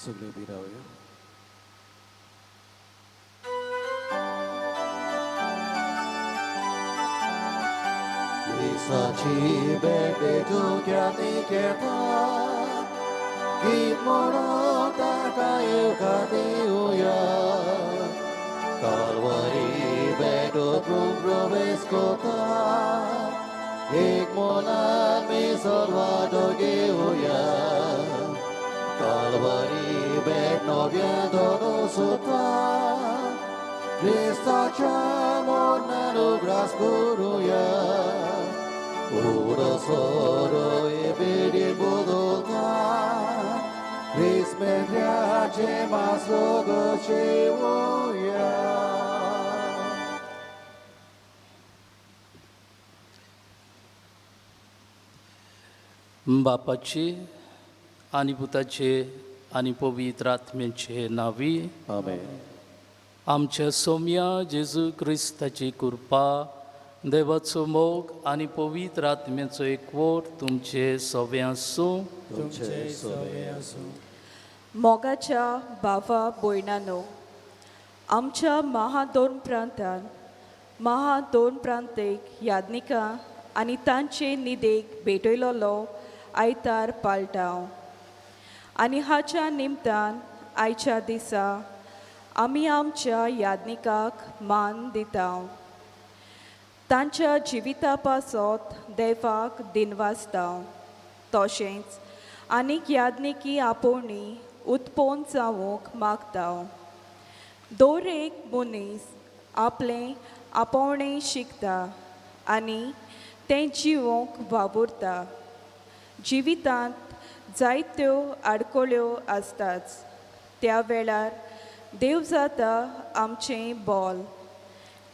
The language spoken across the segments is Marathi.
सगळे उभी राहूया. Saci bebe tu chiani che ta Ki moro ta kayu kati uya Kalvari bedo kubro beskota Ik monan mi salvado ge uya Kalvari bed novia todo sota Krista chamor nanu gras guruya Ura soro e vedi budota Risme viace ma sogo civuya बापाचे आणि पुताचे आणि पवित्र आत्म्याचे नावी Amen. आमच्या सौम्या जेजू ख्रिस्ताची कृपा देवाचो मोग आणि पवित्र आत्म्याचो एकवट तुमचे सगळ्यांसो तुमचे सोबे असो मोगाच्या भावा भयणांनो आमच्या दोन प्रांतीक याज्ञिका आनी तांचे निदेक भेटयलोलो आयतार पाळटाव आनी हाच्या निमतान आयच्या दिसा आमी आमच्या याज्ञिकाक मान दिताव तांच्या जिविता पासत देवाक दिनवासताव तशेंच आनीक याज्ञिकी आपोवणी उत्पोवन जावूंक मागताव दर एक मनीस आपलें आपोवणें शिकता आनी तें जिवोवंक वावुरता जिवितांत जायत्यो आडकोळ्यो आसताच त्या वेळार देव जाता आमचें बोल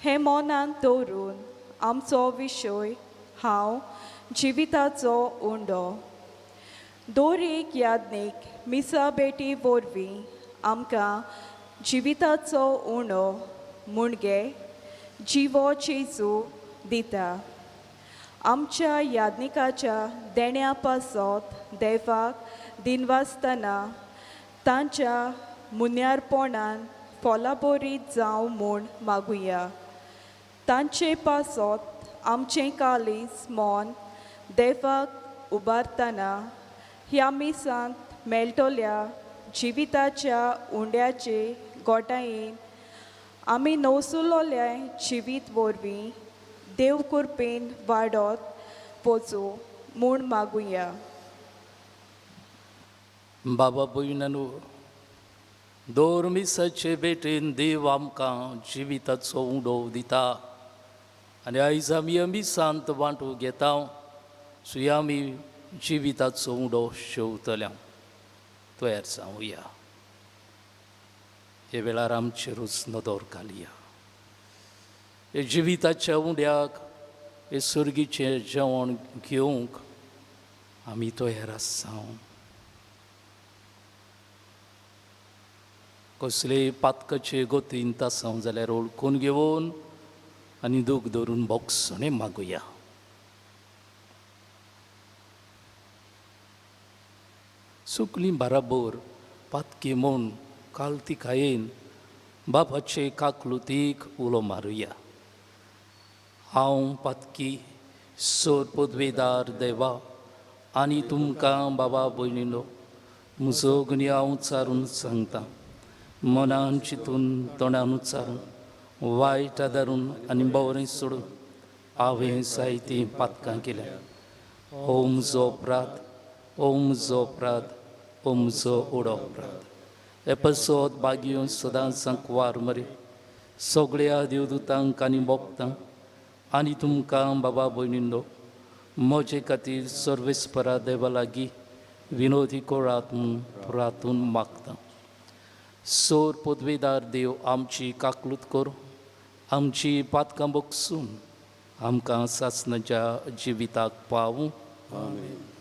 हें मनांत दवरून आमचो विशय हांव जिविताचो उंडो दर एक याज्ञीक मिसा बेटी वरवीं आमकां जिविताचो उंडो मुणगे जिवो जेजू दिता आमच्या याज्ञिकाच्या देण्या पासत देवाक दिनवासतना तांच्या मुन्यारपणान फोलाबोरीत जावं म्हूण मागुया तांचे पासत आमचें कालीस मोन देवाक उबारतना ह्या मिसांत मेळटल्या जिविताच्या उंड्याचे गोठायेन आमी नवसुलोल्या जिवीत वरवीं देव कृपेन वाडत वचूं म्हूण मागुया बाबा भयणांनो दोर मिसाचे भेटेन देव आमकां जिविताचो उंडो दिता आनी आयज आमी मिसांत वांटूं घेता सो आमी जिविताचो उंडो शेवतल्या तयार जावया हे वेळार आमचेरूच नदर घालया हे जिविताच्या उंड्याक हे सर्गीचें जेवण घेवंक आमी तयार आसा कसले पातकाचे गोतींत आसा जाल्यार ओळखून घेवन आनी दूख धरून बोगसणे मागुया सुकली बाराबोर पातकी म्हूण कालती खायेन बापाचे काकलुतीक उलो मारुया हांव पातकी सोर पदवेदार देवा आनी तुमकां बाबा भयणीनो म्हजो गणी हांव उच्चारून सांगता मनान चिंतून तोंडान उच्चारून वायट आदारून आनी बरें सोडून हांवें जायतीं पातकां केल्या हो म्हजो अपराध हो म्हजो अपराध हो म्हजो उडो अपराध हे पसत बागयो सदांच सांकवार मरे सगळ्या देवदूतांक आनी भोगतांक आनी तुमकां बाबा भयणींनो म्हजे खातीर सर्वेस्परा देवा लागीं विनोदी कोळात म्हूण प्रार्थून मागता सोर पदवेदार देव आमची काकलूत करूं आमची पातकां बोगसून आमकां सासणाच्या जिविताक पावूं Amen.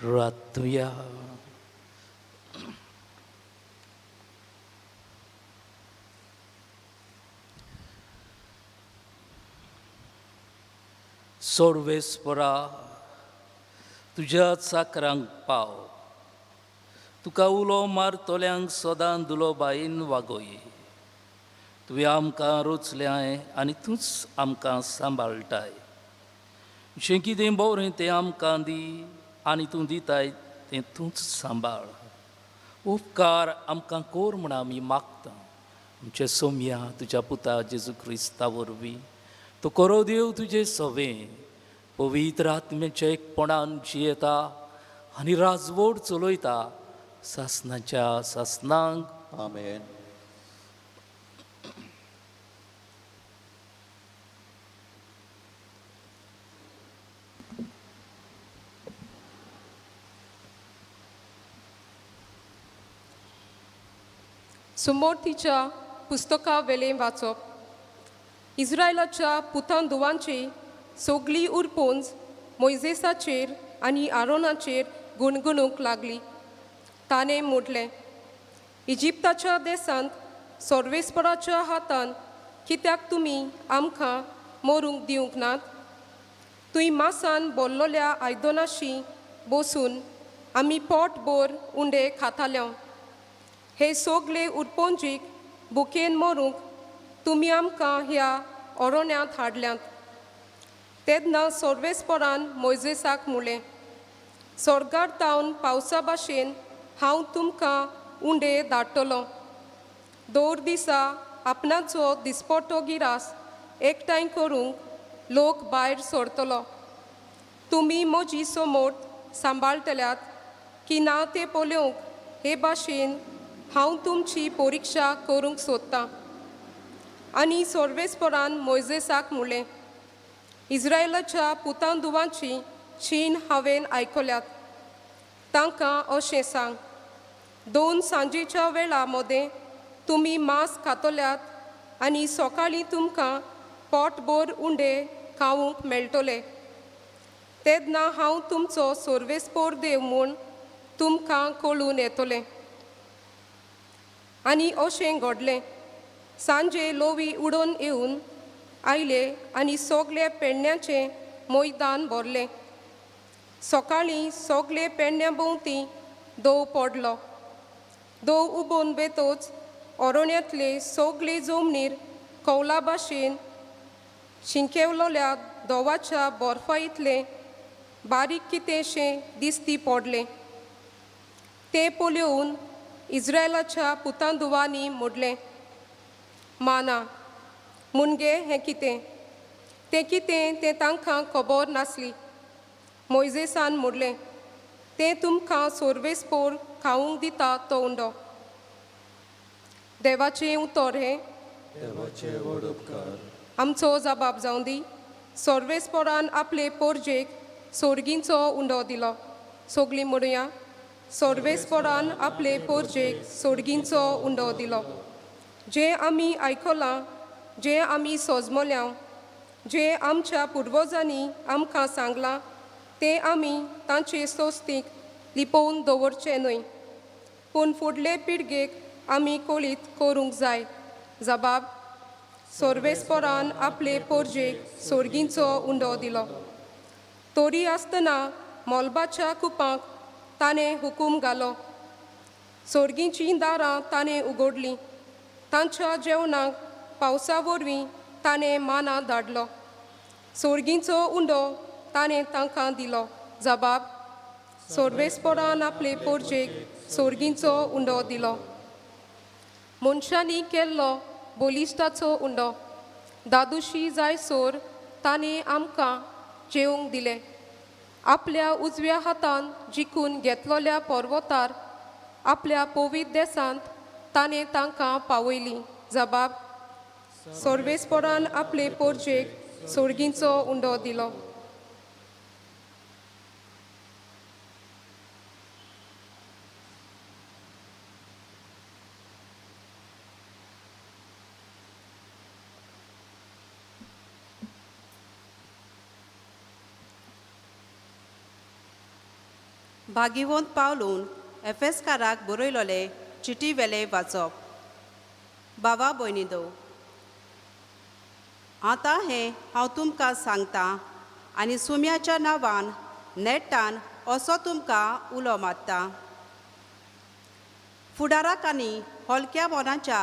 Ratuya. सोर्वेस्परा तुझ्या साकरांक पाव तुका उलो मारतोल्यांक सदां दुलो बाईन वागोय तुवें आमकां रोचल्याय आनी तूंच आमकां सांबाळटाय जें कितें बरें तें आमकां दी आनी तूं दिताय तें तूंच सांबाळ उपकार आमकां कोर म्हण आमी मागता आमचे सोम्या तुज्या पुता जेजू क्रिस्ता वरवीं तो करो देव तुजे सवें पवित्र आत्म्याच्या एकपणान जियेता आनी राजवट चलयता सासणाच्या सासणांक आमेन. सुमोर्थीच्या पुस्तका वेलें वाचप. इस्रायलाच्या पुतांदुवांची सगळी उरपोंज मोइजेसाचेर आनी आरोनाचेर गुणगुणूंक लागली. ताणें म्हटलें, इजिप्ताच्या देसांत सर्वेस्पराच्या हातान कित्याक तुमी आमकां मरूंक दिवंक नात? तुय मासान बोल्लोल्या आयदनाशी बसून आमी पोटभर उंडे खाताल्यो. हे सगळे उरपोंजीक बुकेन मरूंक तुमी आमकां ह्या अरोण्यांत हाडल्यांत. तेन्ना सर्वेस्परान मोइजेसाक म्हळें, स्वर्गार तावन पावसा भाशेन हांव तुमकां उंडे धाडटलों. दर दिसा आपणाचो दिसपट्टो गिरास एकठांय करूंक लोक भायर सरतलो. तुमी म्हजी समोर्थ सांबाळटल्यात की ना तें पळोवंक हे भाशेन हांव तुमची परिक्षा करूंक सोदतां. आनी सोर्वेस्परान मोइजेसाक म्हणलें, इस्रायेलाच्या पुतांदुवांची शीण हांवें आयकल्यात. तांकां अशें सांग, 2 सांजेच्या वेळा मदें तुमी मांस खातल्यात आनी सकाळीं तुमकां पोटभर उंडे खावूंक मेळटले. तेन्ना हांव तुमचो सोर्वेस्पोर देव म्हूण तुमकां कळून येतलें. आनी अशें घडलें. सांजे लोवी उडोवन येवन आयले आनी सगळे पेडण्यांचें मैदान भरलें. सकाळीं सगळे पेडण्यां भोंवती दोव पडलो. दोव उबोवन बेतोच अरण्यांतले सगळे जमनीर कौला भाशेन शिंकेवलोल्या दोवाच्या बर्फा इतलें बारीक कितेंशें दिसती पडलें. तें पळोवन इस्रायेलाच्या पुतांदुवांनी म्हणलें, माना मुणगे हें कितें? तें कितें तें तांकां खबर नासली. मोइजेसान म्हणलें, तें तुमकां सोर्वेस्पोर खावूंक दिता तो उंडो. देवाचें उतर हें. देवाचे व्हड उपकार. आमचो जबाब जावं दी. सोर्वेस्पोरान आपले पोरजेक सोर्गींचो उंडो दिलो. सगळीं म्हणुया, सोर्वेस्पोरान आपले पोरजेक सोर्गींचो उंडो दिलो. जें आमी आयकलां, जें आमी सोजमल्यां, जें आमच्या पुर्वजांनी आमकां सांगलां, तें आमी तांचे सोस्तीक लिपोवन दवरचें न्हय, पूण फुडले पिळगेक आमी कळीत करूंक जाय. जबाब, सोर्वेस्पोरान आपले पोरजेक सोर्गींचो उंडो दिलो. तोरी आसतना मोलबाच्या कुपांक ताणें हुकूम घालो. सोर्गींचीं दारां ताणें उगडलीं. तांच्या जेवणाक पावसा वरवीं ताणें माना धाडलो. सोर्गींचो उंडो ताणें तांकां दिलो. जबाब, सोर्वेस्पोरान आपले पोरजेक सोर्गींचो उंडो दिलो. मनशांनी केल्लो बोलिश्टाचो उंडो. दादुशी जायसोर ताणें आमकां जेवंक दिलें. आपल्या उजव्या हातान जिखून घेतलोल्या पर्वतार आपल्या पवित्र देसांत ताणें तांकां पावयलीं. जबाब, सोर्वेस्पोरान आपले पोरजेक सोर्गींचो उंडो दिलो. भागिवंत पावलून एफेसकाराक बरयलोले चिटी वेले वाचप. बाबा भयणीदो, आतां हें हांव तुमकां सांगतां आनी सुम्याच्या नांवान नेटान असो तुमकां उलो मारता. फुडाराक आनी हलक्या मोनाच्या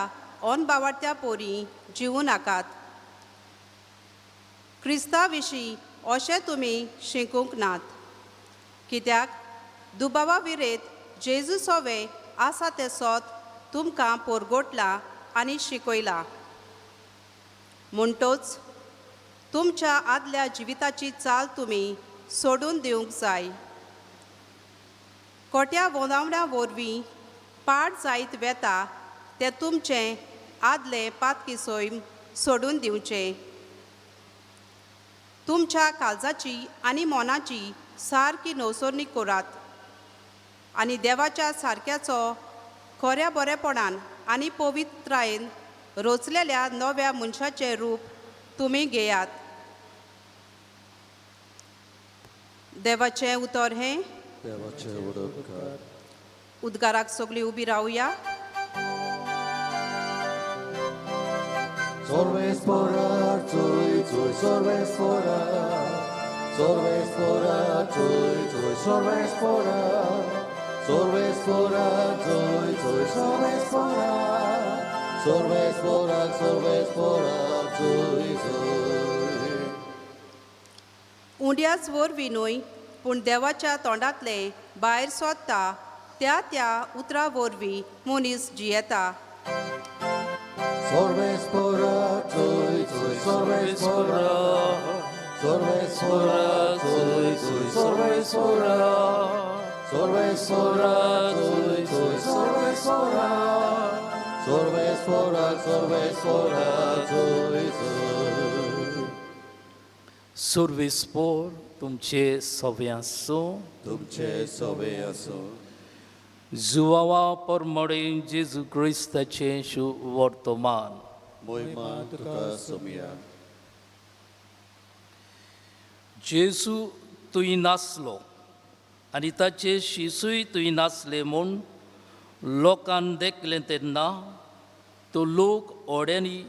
अनबावार्थ्या पोरी जिवूं नाकात. क्रिस्ता विशीं अशें तुमी शिकूंक नात. कित्याक दुबावा विरेत जेजू सोवे आसा ते सोत तुमकां पोरगोटला आनी शिकयला. म्हणटोच तुमच्या आदल्या जिविताची चाल तुमी सोडून दिवंक जाय. खोट्या वोंदावण्या वरवीं पाड जायत वेता ते तुमचें आदले पातकी सोयम सोडून दिवचें. तुमच्या काळजाची आनी मोनाची सारकी नवसोरणी करात आनी देवाच्या सारक्याचो खऱ्या बरेपणान आनी पवित्रायेन रोचलेल्या नव्या मनशाचें रूप तुमी घेयात. देवाचें उतर हें. देवाचे व्हड उपकार. उद्गाराक सगळीं उबी रावया. Sorbespora, tui, tui, sorbespora. Sorbespora, tui, tui, sorbespora. Sorbespora, tui, tui, sorbespora. Sorbespora, sorbespora, tui, tui. उंड्याच वरवीं न्हय, पूण देवाच्या तोंडांतले भायर सोदता त्या उतरा वरवीं मनीस जियेता. Sorbespora, tui, tui, sorbespora. Sorbespora, tui, tui, sorbespora. Sorbespora, tui, tui, sorbespora. Sorves fora Jesus. सर्विसपोर तुमचे सवे आसूं तुमचे सोबे असो जुवावा परमडे जेजू क्रिस्ताचे शुभ वर्तमान मोहिमा तुका सोमिया जेजू तुई नासलो आनी ताचे शिसूय तुई नासले म्हूण लोकांन देखलें तेन्ना तो लोक ओड्यांनी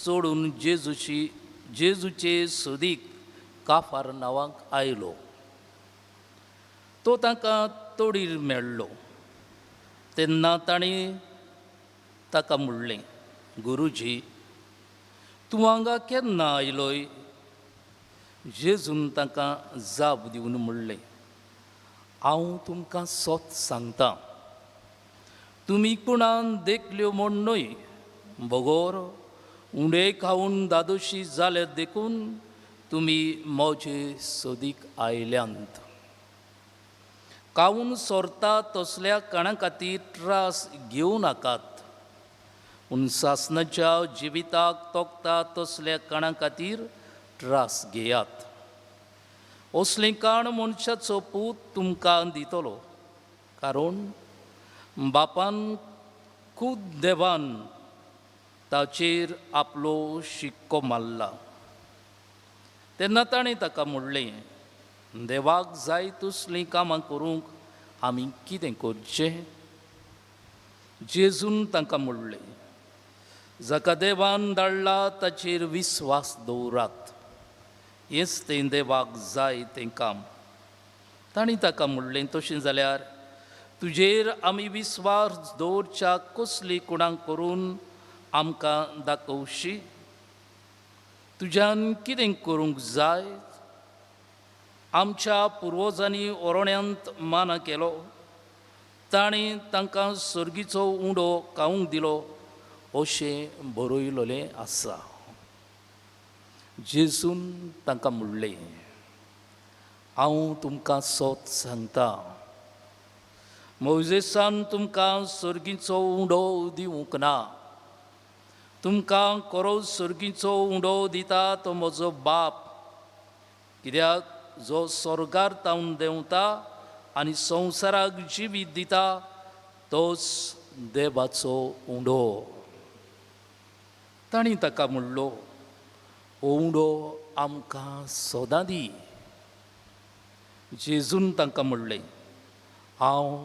सोडून जेजूचे सोदीक काफार नांवांक आयलो तो तांकां तोडीर मेळ्ळो तेन्ना ताणें ताका म्हणलें गुरुजी तूं हांगा केन्ना आयलोय जेजून तांकां जाप दिवन म्हणलें हांव तुमकां सोत सांगतां तुमी कुणान देखल्यो म्हण न्हय बगोर उंडे खावून दादोशी जाले देखून तुमी म्हजे सोदीक आयल्यांत खावून सोरता तसल्या काणा खातीर त्रास घेवं नाकात पूण सासणाच्या जिविताक तोखता तसल्या काणा खातीर त्रास घेयात असलें काण मनशाचो पूत तुमकां दितलो कारण बापान खूद देवान ताचेर आपलो शिक्को मारला तेन्ना ताणें ताका म्हणलें देवाक जाय तसलीं कामां करूंक आमी कितें करचें जेजून तांकां म्हणलें जाका देवान धाडला ताचेर विस्वास दवरात हेंच तें देवाक जाय तें काम ताणें ताका म्हणलें तशें जाल्यार तुजेर आमी विस्वास दवरच्या कसली कुणाक करून आमकां दाखोवशी तुज्यान कितें करूंक जाय आमच्या पुर्वजांनी ओरोण्यांत मान केलो ताणें तांकां सर्गीचो उंडो खावंक दिलो अशें बरयलोलें आसा जेजून तांकां म्हणलें हांव तुमकां सोत सांगतां मोजेसान तुमकां सर्गीचो उंडो दिवंक ना तुमकां खरो सर्गीचो उंडो दिता तो म्हजो बाप कित्याक जो स्वर्गार तावन देंवता आनी संवसाराक जिवीत दिता तोच देवाचो उंडो ताणीं ताका म्हणलो हो उंडो आमकां सदां दी जेजून तांकां म्हणलें हांव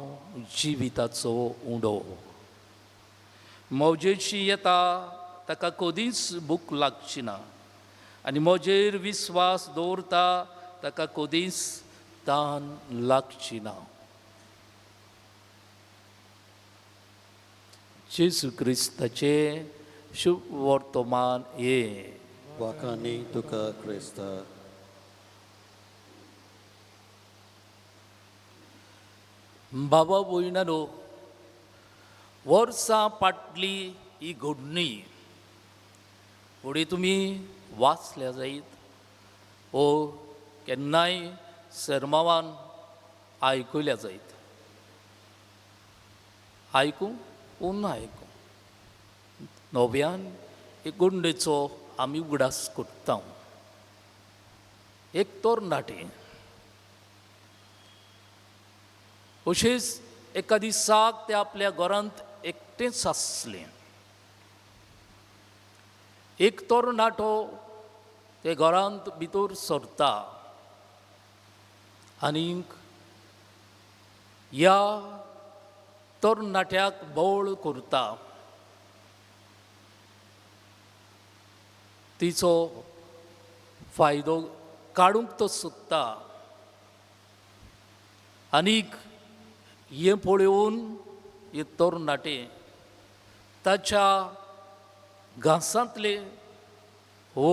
जिविताचो उंडो मौजेची येता ताका कधीच भूक लागची ना आनी म्हजेर विस्वास दवरता ताका कधीच तान लागची ना जेजू क्रिस्ताचे शुभ वर्तमान हे वाकानी तुका क्रिस्ता बाबा भयणानो वर्सां फाटली ही घडणी फुडें तुमी वाचल्या जायत ओ केन्नाय सरमावान आयकल्या जायत आयकूं ओ ना आयकूं नव्यान एक गुंडेचो आमी उगडास करता एक तरणाटें अशेंच एका दिसाक ते आपल्या घरांत एकटेंच आसलें एक तरणाटो ते घरांत भितर सरता आनीक ह्या तरणाट्याक बोळ करता तिचो फायदो काडूंक तो सोदता आनीक हें पळोवन हे तरणाटे ताच्या घांसांतले वो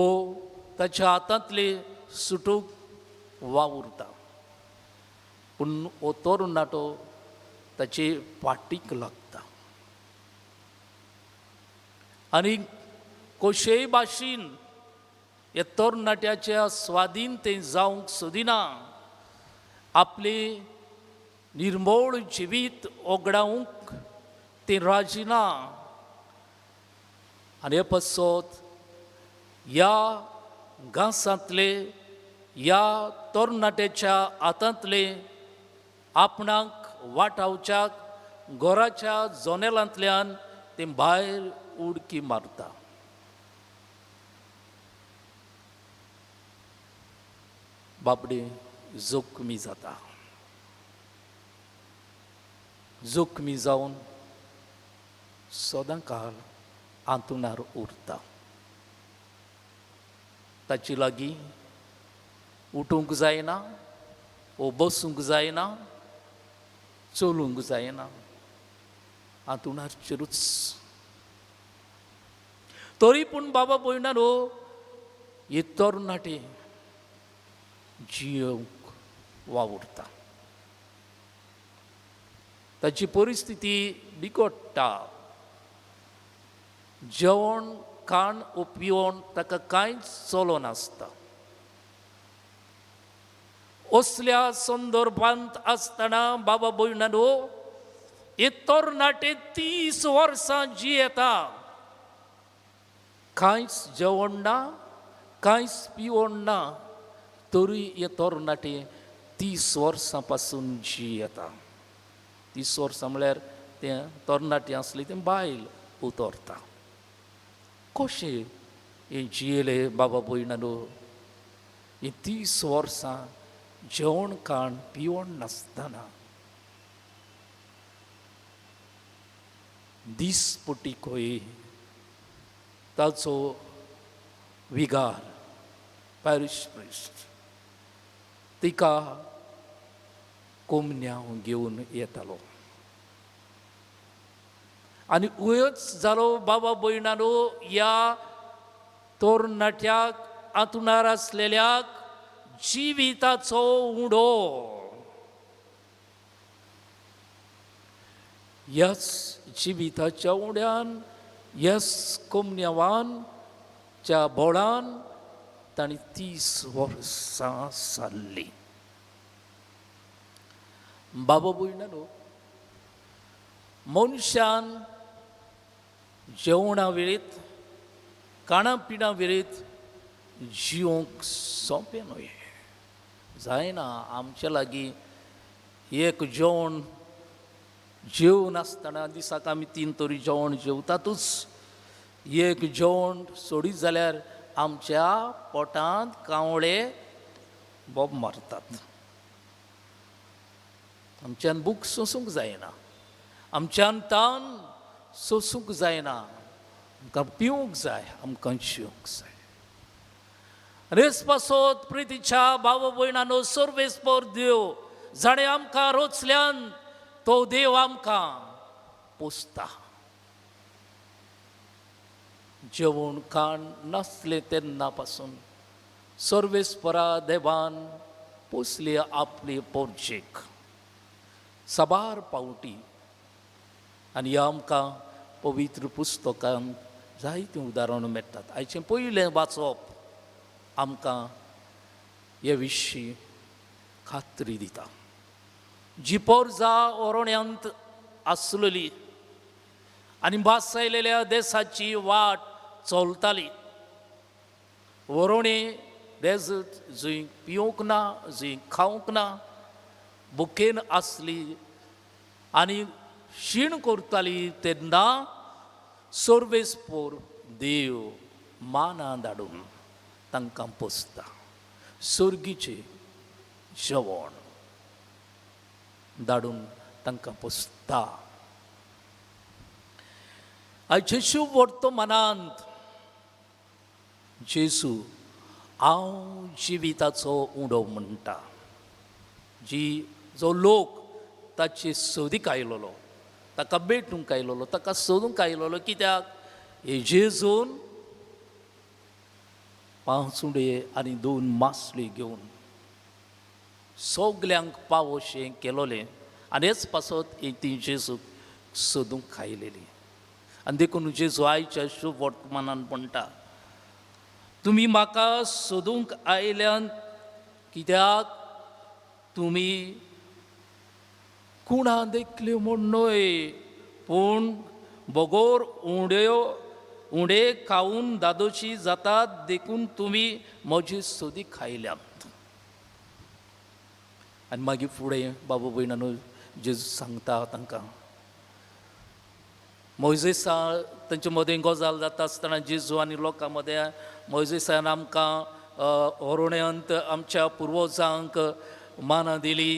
ताच्या हातांतले सुटूक वावुरता पूण हो तरणाटो ताचे फाटीक लागता आनी कशेय भाशेन हे तरणाट्याच्या स्वाधीन तें जावंक सोदिना आपले निर्मोळ जिवीत ओगडावंक तें राजिना आनी हे पसत ह्या गांसांतले ह्या तरणाट्याच्या हातांतले आपणाक वाटावच्याक घराच्या जनेलांतल्यान ते भायर उडकी मारता. बाबडे जोखमी जाता. जोखमी जावन सदां काळ आंतुणार उरता. ताची लागीं उठूंक जायना, वो बसूंक जायना, चलूंक जायना, आंतुणारचेरूच. तरी पूण बाबा भयणानो हे तरणाटे जियोंक वावुरता. ताची परिस्थिती बिगडटा. जेवण खाण पिवण ताका कांयच चलो नासता. असल्या संदर्भांत आसतना बाबा भयणानो हे तरणाटे 30 वर्सां जियेता. कांयच जेवण ना, कांयच पिवण ना, तरी हे तरणाटे 30 वर्सां पासून जियेता. 30 वर्सां म्हळ्यार तें तरणाटें आसलें तें बायल उतरता. कशें हे जियेले बाबा भयणानो? ही 30 वर्सां जेवण खाण पिवण नासतना दिसपटी खंय ताचो विगार पॅरिश प्रिस्ट तिका कोमन्याव घेवन येतालो. आनी उयोच जालो बाबा भयणानो ह्या तरणाट्याक आंतुणार आसलेल्याक जिविताचो उंडो. ह्याच जिविताच्या उंड्यान ह्याच कोमन्यावान च्या बोडान ताणी 30 वर्सां सारली. बाबा भयणानो मनशान जेवणा वेळेत खाणा पिणा वेळेत जिवंक सोंपें न्हय. जायना आमच्या लागीं एक जेवण जेवून आसतना दिसाक आमी 3 तरी जेवण जेवतातूच. एक जेवण सोडीत जाल्यार आमच्या पोटांत कावळे बोब मारतात. आमच्यान भूक सोंसूंक जायना, आमच्यान तान सोंसूंक जायना. आमकां पिवूंक जाय, आमकां जिवंक जाय. रेस पासत प्रितीच्या भाव भयणानो सर्वेस्पर देव जाणें आमकां रोचल्यान तो देव आमकां पोसता. जेवण खाण नासलें तेन्ना पासून सर्वेस्परा देवान पोसली आपली पोरचेक साबार पावटी. आनी आमकां पवित्र पुस्तकांत जायतीं उदाहरणां मेळटात. आयचें पयलें वाचप आमकां हे विशीं खात्री दिता. जी पोरजां ओरोण्यांत आसलेली आनी बासायलेल्या देशाची वाट चलताली. ओरोणी डेजर्ट जंय पिवंक ना, जंय खावंक ना, बुकेन आसली आनी शीण करताली तेन्ना सर्वेस्पर देव माना धाडून तांकां पोसता. सर्गीचें जेवण धाडून तांकां पोसता. आयचे शुभ वर्तमानांत जेजू हांव जिविताचो उंडो म्हणटा. जो लोक ताचे सोदीक आयलोलो, ताका भेटूंक आयलोलो, ताका सोदूंक आयलोलो. कित्याक हे जेजून 5 उंडे आनी 2 मासली घेवन सगल्यांक पावोशें केलोलें. आनी हेच पासत ती जेजूक सोदूंक आयलेली. आनी देखून जेजू आयच्या शुभ वर्तमानान म्हणटा, तुमी म्हाका सोदूंक आयल्यान कित्याक तुमी कुणा देखल्यो म्हूण न्हय, पूण बोगोर उंड्यो उंडे खाऊन दादोशी जातात देखून तुम्ही म्हजी सोदी खायल्यात. आनी मागीर फुडें बाबा भयणानो जेजू सांगता तांकां. मोइजेसा तांचे मदें गजाल जाता आसतना जेजू आनी लोकां मदें मोइजेसान आमकां होरवण्यांत आमच्या पुर्वजांक माना दिली,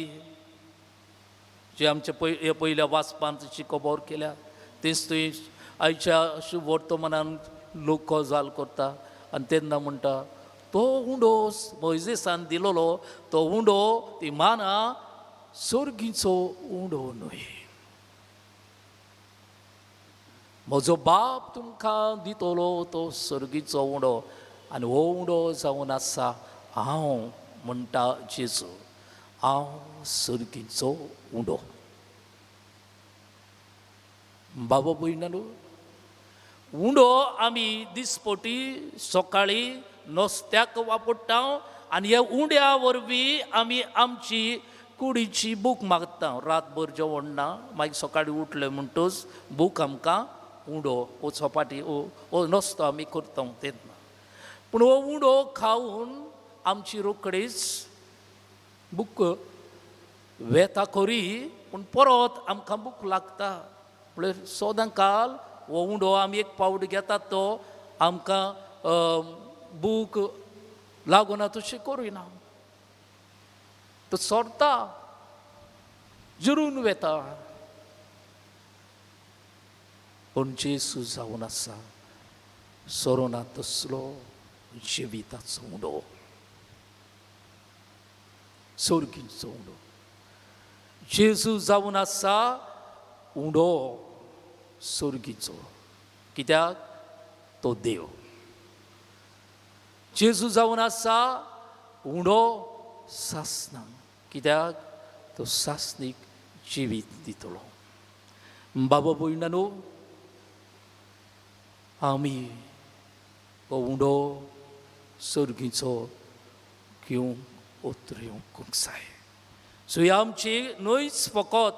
जे आमच्या पयल्या वाचपांत जी खबर केल्या तेच थंय आयच्या शुभ वर्तमानान लोक गजाल करता. आनी तेन्ना म्हणटा तो उंडो मोइजेसान दिलोलो तो उंडो ती माना सर्गीचो उंडो न्हय. म्हजो बाप तुमकां दितलो तो सर्गीचो उंडो आनी हो उंडो जावन आसा हांव, म्हणटा जेजू, हांव सर्गीचो उंडो. बाबा भयणानो, उंडो आमी दिसपटी सकाळी नुस्त्याक वापरता आनी ह्या उंड्या वरवीं आमी आमची कुडीची भूक मागता. रातभर जेवण ना, मागीर सकाळीं उठले म्हणटच भूक आमकां उंडो वो चपाटी वो नुस्तो आमी करता तेन्ना. पूण हो उंडो खावन आमची रोखडीच भूक वेता खरी, पूण परत आमकां भूक लागता. म्हळ्यार सोदां काल हो उंडो आमी एक पावट घेतात तो आमकां भूक लागना तशें करिना, तो सोरता जिरून वेता. पूण जेजू जावन आसा सोरोना तसलो जिविताचो उंडो, सर्गीचो उंडो. जेजू जावन आसा उंडो सर्गीचो, कित्याक तो देव. जेजू जावन आसा उंडो सासणां, कित्याक तो सासणीक जिवीत दितलो. बाबा भयणानो, आमी हो उंडो सर्गीचो घेवंक उतर येवंक जाय. सो ही आमची न्हयच फकत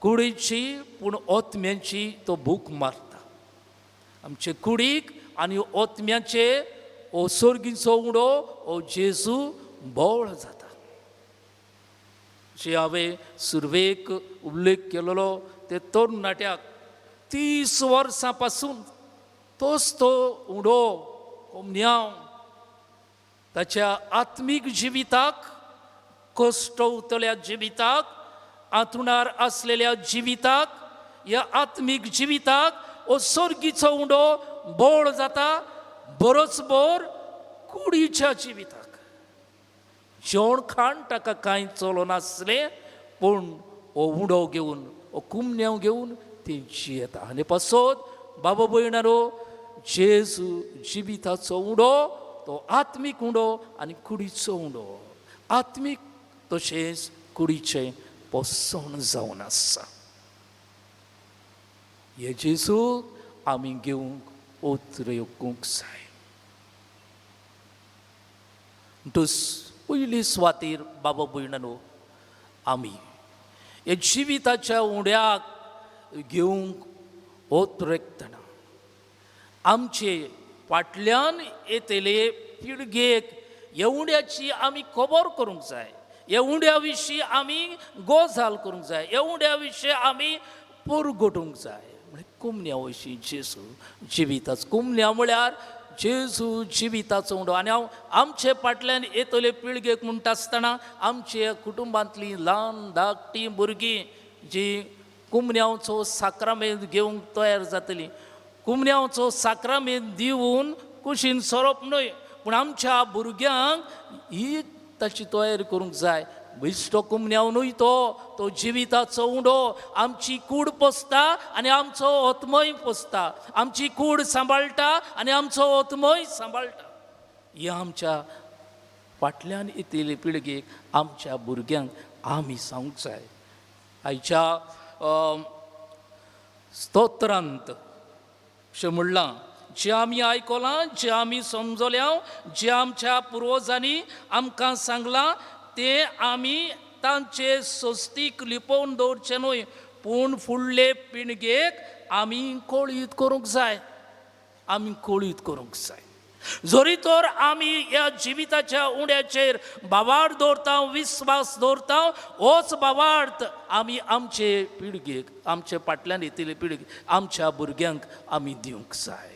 कुडीची पूण ओतम्यांची तो भूक मारता. आमचे कुडीक आनी ओतम्याचे हो सर्गीचो उंडो हो जेजू बोळ जाता. जे हांवें सुरवेक उल्लेख केलेलो ते तरणाट्याक 30 वर्सां पासून तोच तो उंडो कोमन्याव ताच्या आत्मीक जिविताक, कश्टवतल्या जिविताक, आंतुणार आसलेल्या जिविताक, ह्या आत्मीक जिविताक हो सर्गीचो उंडो बोळ जाता. बरोचभर कुडीच्या जिविताक जेवण खाण ताका कांय चलो नासलें, पूण हो उंडो घेवन हो कुमन्याव घेवन ती जियेता. आनी पासत बाबा भयणारो, जेजू जिविताचो उंडो तो आत्मीक उंडो आनी कुडीचो उंडो. आत्मीक तशेंच कुडीचें पोसण जावन आसा. हे जेजू आमी घेवंक उतर येवंक जाय. म्हणटच पयली सुवातेर बाबा भयणानो, आमी हे जिविताच्या उंड्याक घेवंक उतरतना आमचे फाटल्यान येतले पिळगेक ह्या उंड्याची आमी खबर करूंक जाय. ह्या उंड्या विशीं आमी गजाल करूंक जाय. ह्या उंड्या विशीं आमी परगटूंक जाय. म्हळ्यार कुमन्या विशीं जेजू जिविताचो कुमन्या म्हळ्यार जेजू जिविताचो उंडो. आनी हांव आमचे फाटल्यान येतले पिळगेक म्हणटा आसतना आमचे कुटुंबांतलीं ल्हान धाकटीं भुरगीं जीं कुमन्यावचो साक्रामेंत घेवंक तयार जातलीं, कुमन्यावचो साक्रामेंत दिवन कुशीन सरप न्हय, पूण आमच्या भुरग्यांक ही ताची तयारी करूंक जाय. बेश्टो कुमन्याव न्हय तो जिविताचो उंडो आमची कूड पोसता आनी आमचो ओतमय पोसता. आमची कूड सांबाळटा आनी आमचो ओतमय सांबाळटा. ही आमच्या फाटल्यान येतले पिळगेक आमच्या भुरग्यांक आमी सांगूंक जाय. आयच्या स्तोत्रांत अशें म्हणलां, जें आमी आयकलां, जें आमी समजल्यां, जें आमच्या पुर्वजांनी आमकां सांगलां, तें आमी तांचे सोस्तीक लिपोवन दवरचें न्हय, पूण फुडले पिळगेक आमी कळीत करूंक जाय. आमी कळीत करूंक जाय. जरी तर आमी ह्या जिविताच्या उंड्याचेर बावार्द दवरता, विस्वास दवरता, होच बावार्द आमी आमचे पिळगेक, आमचे फाटल्यान येतिल्ले पिळगेक, आमच्या भुरग्यांक आमी दिवंक जाय.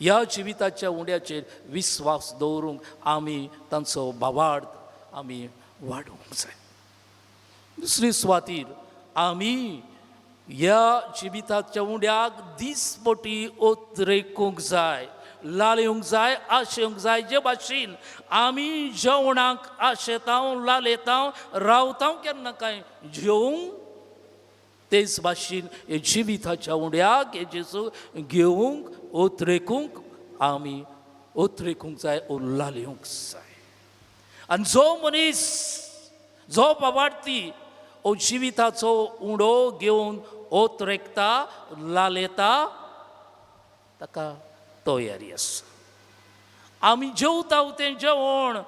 ह्या जिविताच्या उंड्याचेर विस्वास दवरूंक आमी तांचो बावार्द आमी वाडोवंक जाय. दुसरे सुवातीर आमी ह्या जिविताच्या उंड्याक दिसपटी ओतरेकूंक जाय, लालयूंक जाय, आशेवंक जाय. जे भाशेन आमी जेवणाक आशेतांव, लालयतांव, रावतांव केन्ना काय जेवूंक, तेच भाशेन हे जिविताच्या उंड्याक हे जेजू घेवंक, ओतरेकूंक आमी ओतरेकूंक जाय, ओ लालयूंक जाय. आनी जो मनीस, जो बावार्थी ओ जिविताचो उंडो घेवन ओतरेकता, लालयता, ताका तयारी आसा. आमी जेवता तें जेवण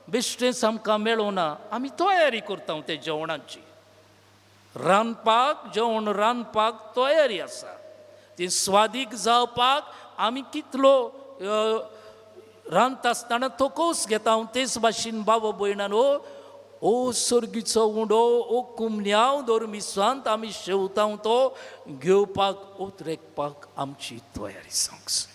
बेश्टेंच आमकां मेळोना, आमी तयारी करता तें जेवणाची. रांदपाक, जेवण रांदपाक तयारी आसा. ती स्वादीक जावपाक आमी कितलो रांदता आसतना तोकोस घेता. तेच भाशेन बाबा भयणानो, ओ सर्गीचो उंडो, ओ कुमन्याव धर्मिस्वांत आमी शेवता तो घेवपाक, ओतरेकपाक आमची तयारी जावंक जाय.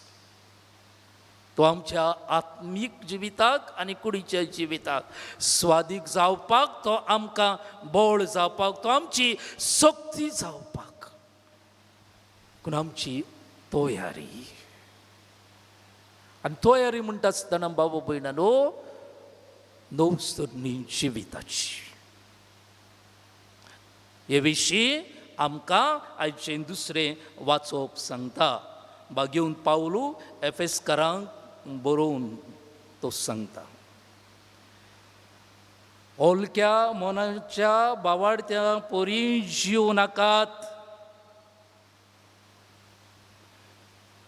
तो आमच्या आत्मीक जिविताक आनी कुडीच्या जिविताक स्वादीक जावपाक, तो आमकां बळ जावपाक, तो आमची सक्ती जावपाक, पूण आमची तयारी. आनी तयारी म्हणटा आसतना बाबा भयणानो, नवसरणी जिविताची. हे विशीं आमकां आयचें दुसरें वाचप सांगता. घेवन पावलू एफेसकारांक बरोवन तो सांगता. ओलक्या मनाच्या बावार्थ्या पोरी जीव नाकात.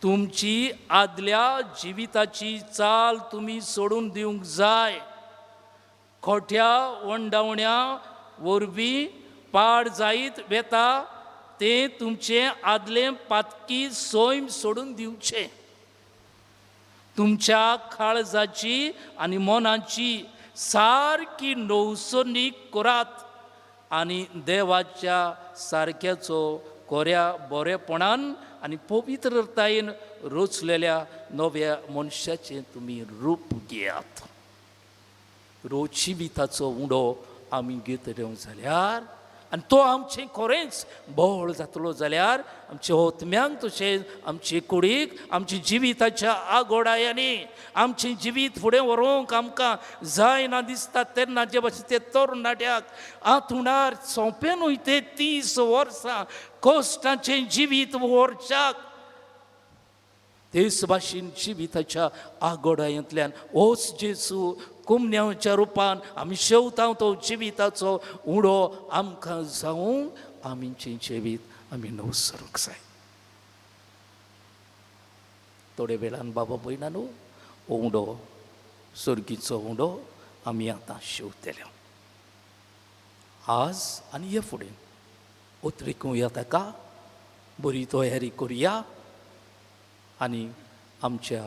तुमची आदल्या जिविताची चाल तुमी सोडून दिवंक जाय. खोट्या वंडावण्या वरवीं पाड जायत वेता ते तुमचे आदले पातकी सोयम सोडून दिवचे. तुमच्या काळजाची आनी मनाची सारकी नवसणी करात आनी देवाच्या सारक्याचो कोऱ्या बरेपणान आनी पवित्रतायेन रचलेल्या नव्या मनशाचें तुमी रूप घेयात. जिविताचो उंडो आमी घेतल्यो जाल्यार आनी तो आमचें खरेंच बळ जातलो जाल्यार आमच्या ओतम्यांक, तशेंच आमचे कुडीक, आमच्या जिविताच्या आगोडायांनी आमचें जिवीत फुडें व्हरूंक आमकां जायना दिसता तेन्ना जे भाशेन ते तरणाट्याक आंतुणार सोंपें न्हय तें 30 वर्सां कश्टाचें जिवीत व्हरच्याक. तेच भाशेन जिविताच्या आगोडायांतल्यान होच जेजू कुमन्याच्या रुपान आमी शेवता तो जिविताचो उंडो आमकां जावंक आमचें जिवीत आमी नवसरूंक जाय. थोडे वेळान बाबा भयणानो, उंडो, सर्गीचो उंडो आमी आतां शेवतले. आज आनी हे फुडें ओतरेकुया ताका, बरी तयारी करुया आनी आमच्या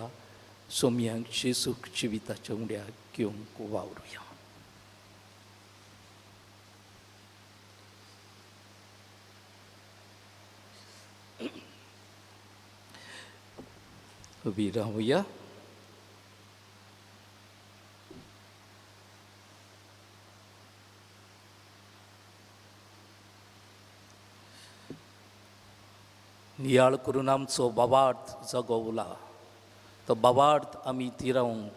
सोमयांक जेजूक जिविताच्या उंड्याक घेवंक वावरुया. उबी रावुया. नियाळ करून आमचो बाबार्थ जगवला. तो बाबार्थ आमी तिरावंक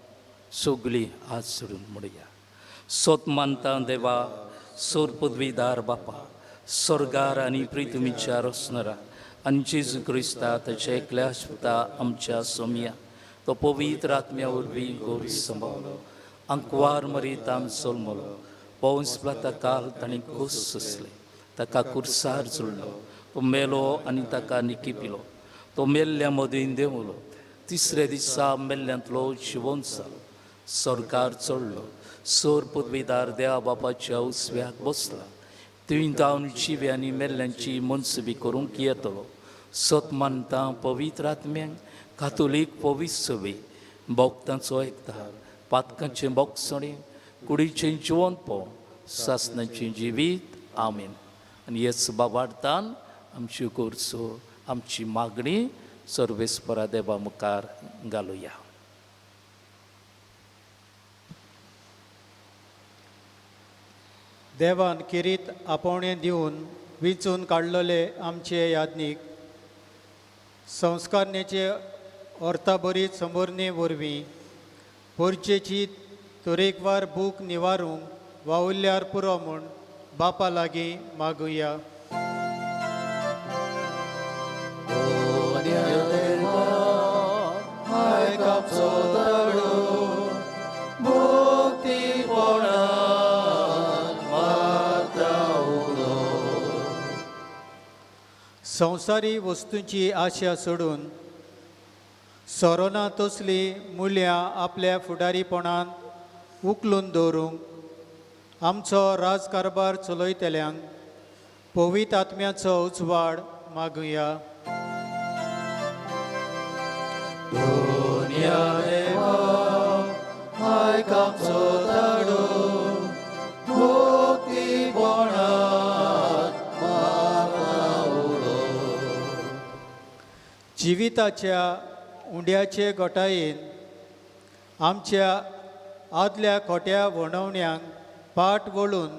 सगळीं आज सोडून म्हणुया. सोत मानता देवा, सोर पदवीदार बापा, स्वर्गार आनी पृथ्वीच्या रचणारा आनी जेजू क्रिस्ता ताच्या एकल्या सुता आमच्या सोम्या, तो पवित्र आत्म्या वरवीं गोर सांबाळलो, अंकवार मरीत आम सोलमलो, पौंस प्लाता काल ताणें खूस सोंसले, ताका कुर्सार जुळलो, तो मेलो आनी ताका निकिपिलो, तो मेल्ल्या मदीं देंवलो, तिसऱ्या दिसा मेल्ल्यांतलो जिवंत जालो, स्वर्गार चडलो, सोर पदवीदार देवा बापाच्या उजव्याक बसला, थंय जावन जिवे आनी मेल्ल्यांची मनसुबी करूंक येतलो. सत मानता पवित्र आत्म्यांक, कातोलीक पवित्र सभे भोगतांचो एकदार पातकांचें मोगसणें कुडीचें जिवंतपण सासणाचें जिवीत आमेन. आनी ह्याच बाबार्थान आमच्यो गोरजो आमची मागणी सर्वेस्परा देवा मुखार घालुया. देवान किरीत आपोवणें दिवन विंचून काडलेले आमचे यादनीक संस्कारण्याचे अर्थाबरीत समोरणे वरवीं पोरचेची तरेकवार भूक निवारूंक वावुरल्यार पुरो म्हूण बापा लागीं मागुया. संवसारी वस्तूंची आशा सोडून सोरोना तसली मुल्यां आपल्या फुडारीपणान उखलून दवरूंक आमचो राजकारबार चलयतल्यांक पवित्र आत्म्याचो उजवाड मागुया. जिविताच्या उंड्याचे गोठायेन आमच्या आदल्या खोट्या वणवण्यांक पाट वळून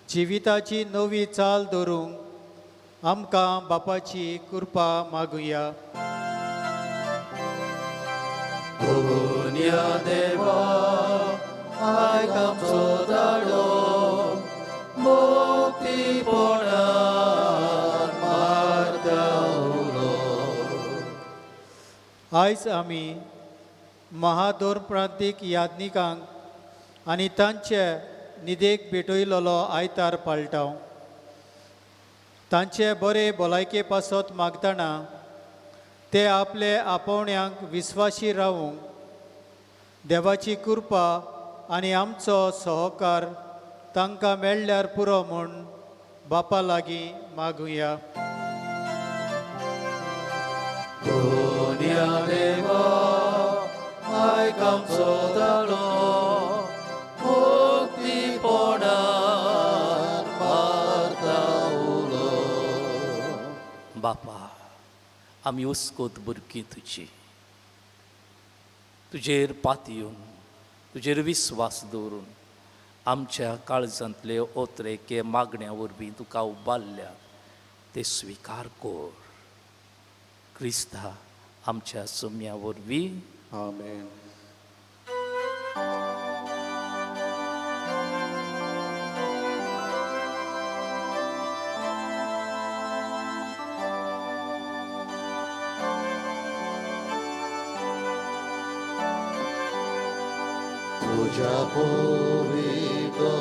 जिविताची नवी चाल दवरूंक आमकां बापाची कृपा मागुया. आयज आमी महादोर प्रांतीक यादनिकांक आनी तांचे निदेक भेटयलोलो आयतार पाळटाव. तांचे बरे भलायके पासत मागतना ते आपले आपोवण्यांक विस्वाशी रावूंक देवाची कृपा आनी आमचो सहकार तांकां मेळ्ळ्यार पुरो म्हूण बापा लागीं मागुया. बापा आमी हुस्कोत बुरकी तुजी तुजेर पातयेवन तुजेर विस्वास दवरून आमच्या काळजांतले ओतरेके मागण्या वरवीं तुका उबारल्या ते स्विकार कर. क्रिस्ता आमच्या सोम्या वरवीं आमेन. तुझ्या पवित्र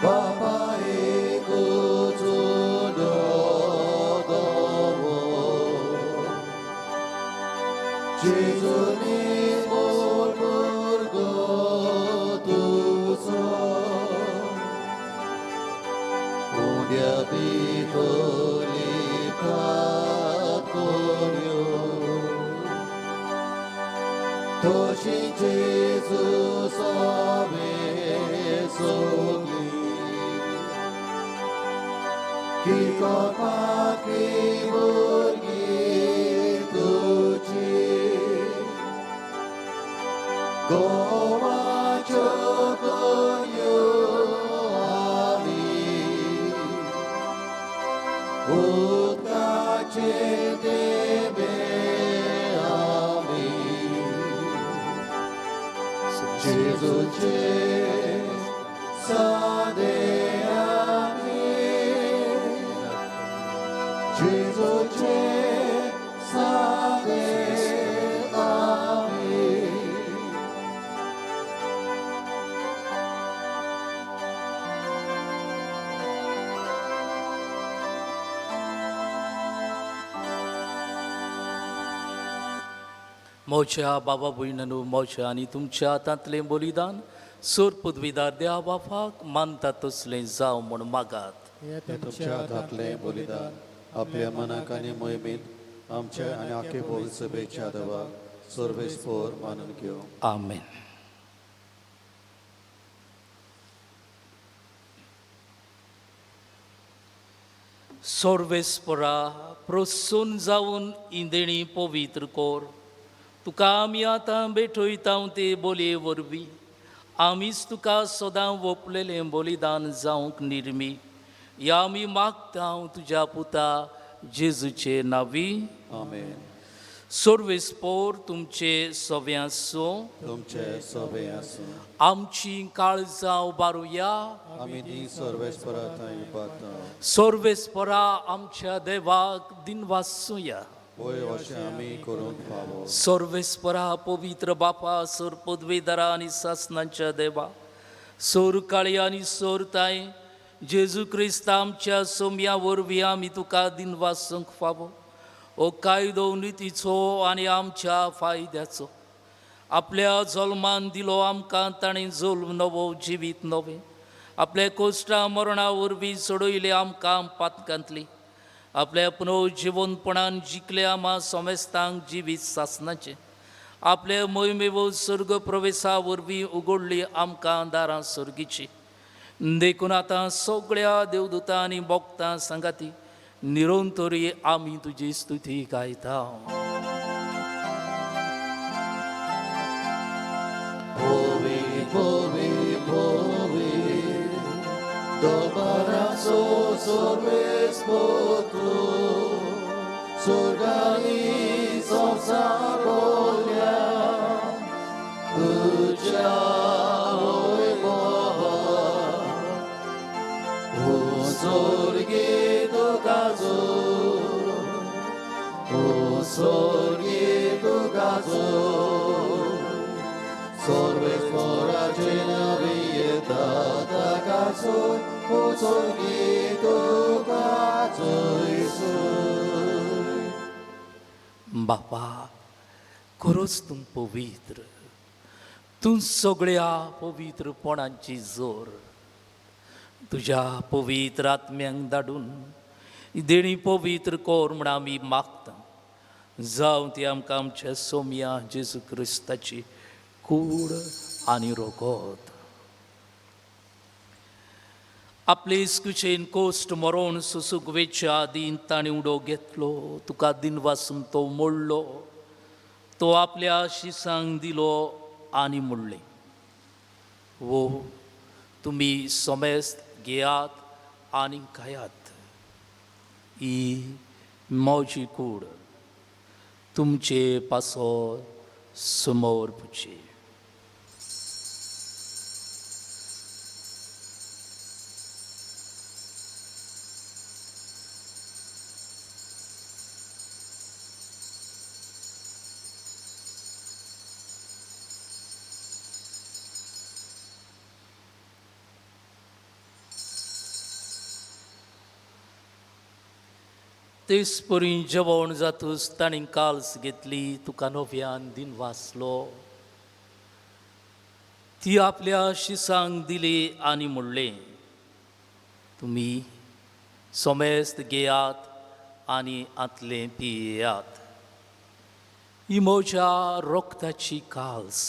बाबा एकूच जेजुनी बोलगो तुझो उद्या भितरली प्रार्थना तशी जेजू सवे सोगली की कोपाकी भुरगी तुझी गोवाच्यो कोयो आमी उदकाचे देबे आमी जेजूचे सादे आमी जेजूचे सादे आमी. मोच्या बाबा भयणू मोच्या आनी तुमच्या हातांतलें बलिदान सोर पदवीदार देवा बापाक मानता तसलें जावं म्हूण मागात. हे तुमच्या हातांतलें बलिदान आपल्या मनाक आनी मोहिमेंत आमचे आनी आख्खे भोवी सभेच्या देवाक सर्वेस्पोर मानून घेवं. आमेन. सर्वेस्परा प्रोत्सून जावन इंदेणी पवित्र कोर. तुका आमी आतां भेटयता ते बोलये वरवीं आमीच तुका सदां ओपलेलें बलिदान जावंक निर्मी. या आमी मागता तुज्या पुता जेजूचे नांवी. आमेन. सर्वेस्पोर तुमचे सवे आसूं. तुमचे सवे आसूं. आमची काळजां उबारुया. आमी ती सर्वेस्परा थंय पावता. सर्वेस्परा आमच्या देवाक दिनवासूया. होय अशें आमी करूंक फावो. सर्वेस्परा पवित्र बापा सर पदवेदारा आनी सासणांच्या देवा सोर काळी आनी सोर ताय जेजू क्रिस्त आमच्या सोम्या वरवीं आमी तुका दिनवासूंक फावो. ओ कायदो नितीचो आनी आमच्या फायद्याचो आपल्या जल्मान दिलो आमकां ताणें जल्म नवो जिवीत नवें आपल्या कोश्टा मरणा वरवीं सोडयले आमकां पातकांतली आपल्या पुनर्जिवनपणान जिखले आमा समेस्तांक जिवीत सासणाचे आपल्या मोहिमेवो सर्ग प्रवेशा वरवीं उगडली आमकां दारां सर्गीची. देखून आतां सगळ्या देवदूतां आनी भोक्तां सांगाती निरंतरी आमी तुजी स्तुती गायता. Holy, holy, holy, dobaraco सर्वेस्पोर स्वर्गानी संसारोल्या तुझ्या होय मोहा o स्वर्गे दोगाचो o स्वर्गे दोगाचो सर्वेस्पोराचे नावे येता ताकाचो o स्वर्गे दोगाचो बापा खरोच तूं पवित्र. तूं सगळ्या पवित्रपणांची जोर तुज्या पवित्र आत्म्यांक धाडून देणी पवित्र कोर म्हण आमी मागता. जावं ती आमकां आमच्या सोम्या जेजू क्रिस्ताची कूड आनी रोगोत. आपले इस्कुचेन कोश्ट मरोवन सुसुगवेच्या आदीं ताणें उडो घेतलो. तुका दिनवासून तो मोडलो. तो आपल्या शिसांक दिलो आनी मोडलें. वो तुमी समेस्त घेयात आनी खायात. ही मोजी कूड तुमचे पासो समोर पुचे. तेच परी जेवण जातूच ताणें काल्स घेतली. तुका नव्यान दिन वाचलो. ती आपल्या शिसांक दिली आनी म्हणलें तुमी समेस्त घेयात आनी आतलें पियेयात. ही म्हज्या रोगताची काल्स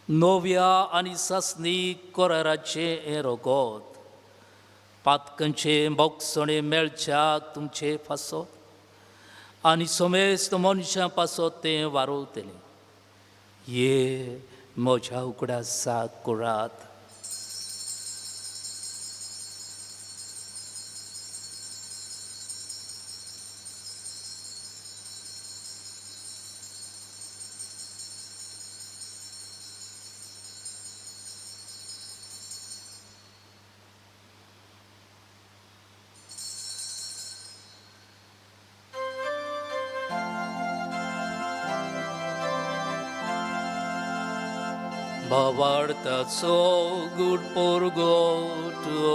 नव्या आनी सासणीक कराराचें हें रोगोत. पातकांचे बोगसणे मेळच्याक तुमचे पासत आनी समेस्त मनशां पासत तें वारोवतलें. ये म्हज्या उगडासाक करात. Bavartaco good porgotuja.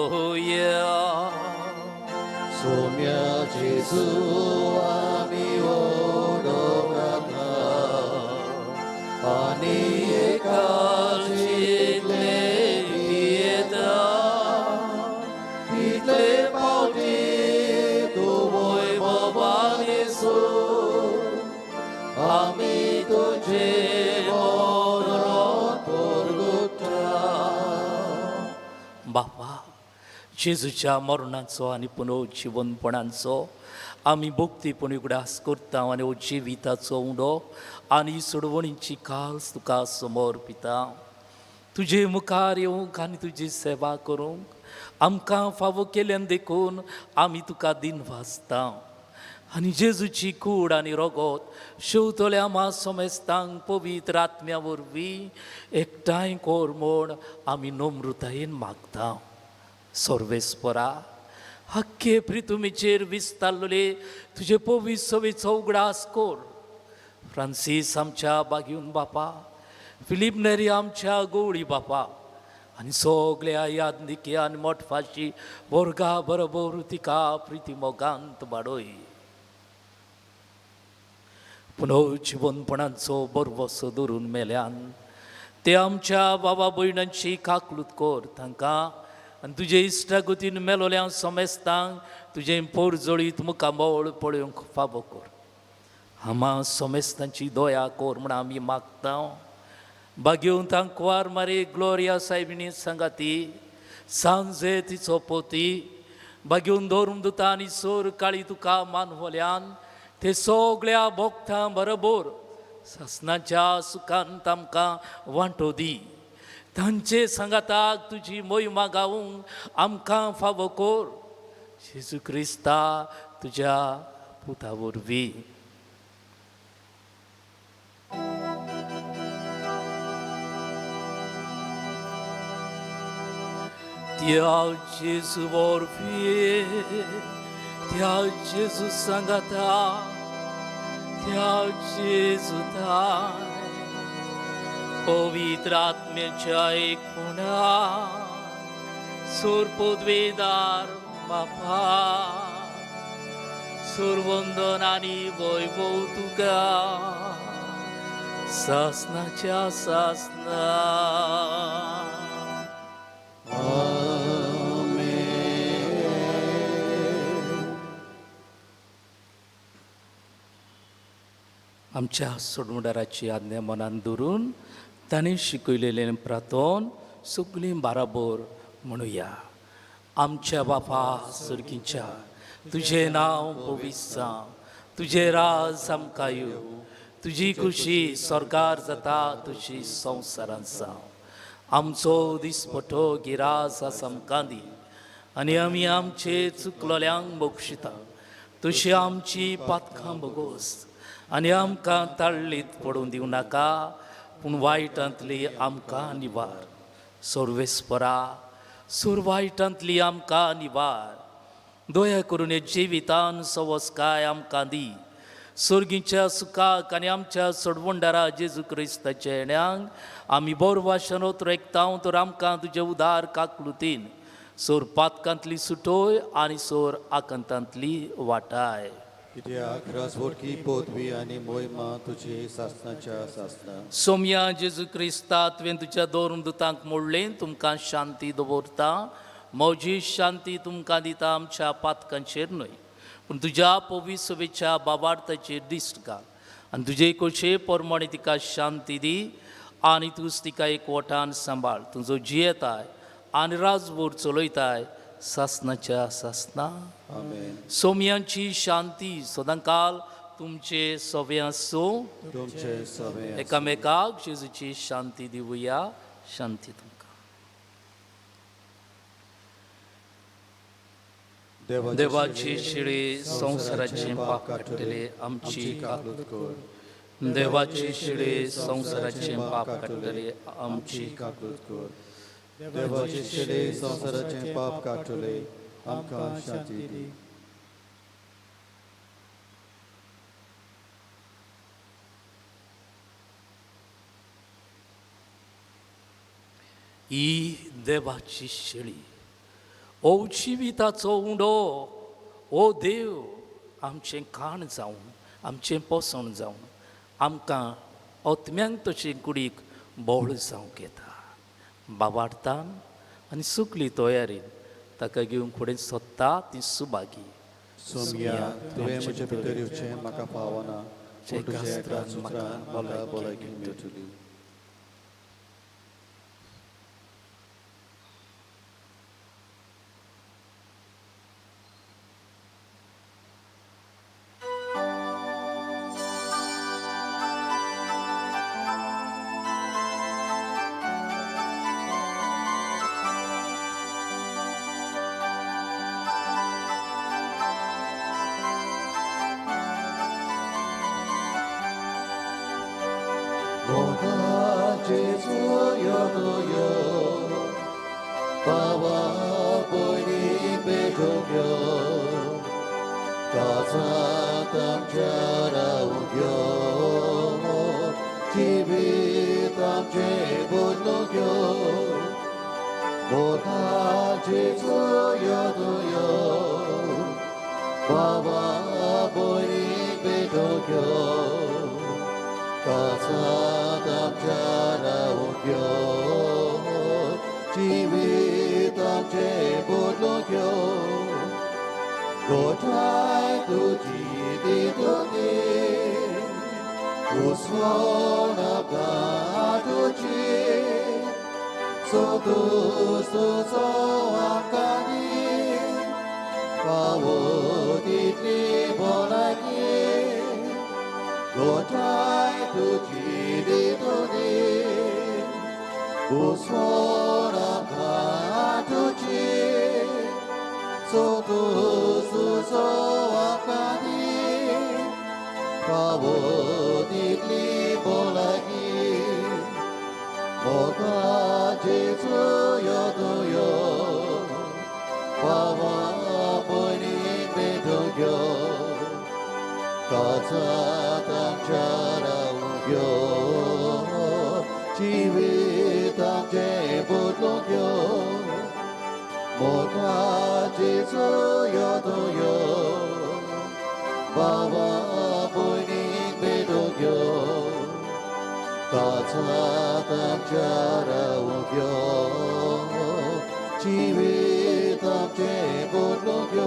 सोम्या जेजू आमी ओडोगाता आनी एका जितले पियेता इतले फावटी तू वैभवान येसू आमी तुझे मोरोन परगुट्टा. बापा, जेजूच्या मरणाचो आनी पुनरुज्जीवनपणाचो आमी भक्तीपणी उगडास करता आनी हो जिविताचो उंडो आनी सोडवणीची कास तुका समर्पिता. तुजे मुखार येवंक आनी तुजी सेवा करूंक आमकां फावो केल्यान देखून आमी तुका दिन वाजता. आनी जेजूची कूड आनी रगत शेवतल्या आमा समेस्तांक पवित्र आत्म्या वरवीं एकठांय कोर म्हूण आमी नम्रतायेन मागता. सर्वेस्परा, हक्के प्रितुमेचेर विस्तारलेले तुजे पवित्र सवेचो उगडास कोर. फ्रांसीस आमच्या बागीवन बापा, फिलीप नेरी आमच्या गवळी बापा आनी सगळ्या यादनिकी आनी मोठफाशी वर्गा बरोबर तिका प्रिती मोगांत वाडय. पुनरुज्जीवनपणाचो बरवसो धरून मेल्यान ते आमच्या बाबा भयणांची काकलूत कर. तांकां आनी तुजे इश्टागतीन मेलोल्या समेस्तांक तुजें पोरजळीत मुखामोळ पळोवंक फावो कर. आमा समेस्तांची दया कर म्हण आमी मागता. बागेवन तांकवार मारे ग्लोरिया सायबिणी सांगाती सांजे तिचो पोती बागेवन धरून दुता आनी सोर काळी तुका मानवल्यान ते सगळ्या भोगतां बरोबर सासणाच्या सुखान तांकां वांटो दी. तांचे सांगाताक तुजी मोहिमा गावूंक आमकां फावो कर. जेजू क्रिस्ता तुज्या पुता वरवीं. त्या जेजू वरवीं त्या जेजू सांगाता त्या जेजूताय पवित्र आत्म्याच्या एकपणा सोरपोद्वेदार बापा सोरवंदन आनी वैभव तुका सासणाच्या सासना. आमच्या सोडमुडाराची आज्ञा मनान धरून ताणें शिकयलेलें प्रार्थन सगळीं बाराबर म्हणुया. आमच्या बापा सर्गीच्या तुजें नांव पवित्र जावं, तुजें राज आमकां येवं, तुजी खुशी स्वर्गार जाता तुजी संवसारांत जावं. आमचो दिसपठो गिरास आमकां दी आनी आमी आमचे चुकलोल्यांक बक्षिता तशी आमची पातकां बगोस आनी आमकां ताळ्ळीत पडूं दिवं नाका पूण वायटांतली आमकां निवार. सर्वेस्परा, सूर वायटांतली आमकां निवार. दया करून हे जिवितान सवस्काय आमकां दी. सर्गीच्या सुखाक आनी आमच्या सोडवंडारा जेजू क्रिस्ताच्या येण्याक आमी बोर भाशेन एकतांव तर आमकां तुजे उदार काकलुतीन सोर पातकांतली सुटोय आनी सोर आकंतांतली वाटाय. कित्याक राजवटकी पदवी आनी मोहिमा तुजी सासणाच्या सासना. सोम्या जेजू क्रिस्ता तुवें तुज्या दोन दुतांक मोडलें तुमकां शांती दवरता. म्हजी शांती तुमकां दिता आमच्या पातकांचेर न्हय पूण तुज्या पवित्र सभेच्या बाबार्थाचेर दिश्ट घाल आनी तुजे कशे परमणे तिका शांती दी आनी तूंच तिका एकवटान सांबाळ. तुजो जियेताय आनी राजभर चलयताय सासणाच्या सासना. आमेन. सोम्यांची शांती सदांकाल तुमचे सवे आसूं. तुमचे सवे एकामेकाक जेजूची शांती दिवया. शांती तुमकां. देवाची शिळे संवसाराचे पाप काडटले आमची काकलूत कर. देवाची शिळे संवसाराचे पाप काडटले आमची काकलूत कर. देवाचे शिडे संवसाराचे पाप काडटले आमकां शांती दी. ही देवाची शिळी ओ जिविताचो उंडो. ओ देव, आमचें खाण जावन आमचें पोसण जावन आमकां ओतम्यांक तशें कुडीक बोळ जावंक येता. बाबार्थान आनी सुकली तयारीन ताका घेवन फुडें सोदता ती सुभागी. सोमया तुवें म्हजे भितर येवचें म्हाका फावना, पूण तुज्या एका सुत्रान सुत्रान म्हाका भलायकी मेळटली. 모가 제주여도여 바와 보니 베조겨 가사 담자라우겨 집이 담제 못노겨 모가 제주여도여 바와 보니 베조겨 가사답 자라오겨 지위답 제보노겨 고타이 두지디도니 우소나가 두지 소두소소아까니 바오디디 보라기 고타이 두지리도니 우소라가 두지 소두수소아까니 바오디리 보라기 뭐가 제주여도요 바와 보니 베도겨 가사담 자라우겨 지위담 제보노겨 뭐가 제수여도요 바와 보니 베도겨 가사담 자라우겨 지위담 제보노겨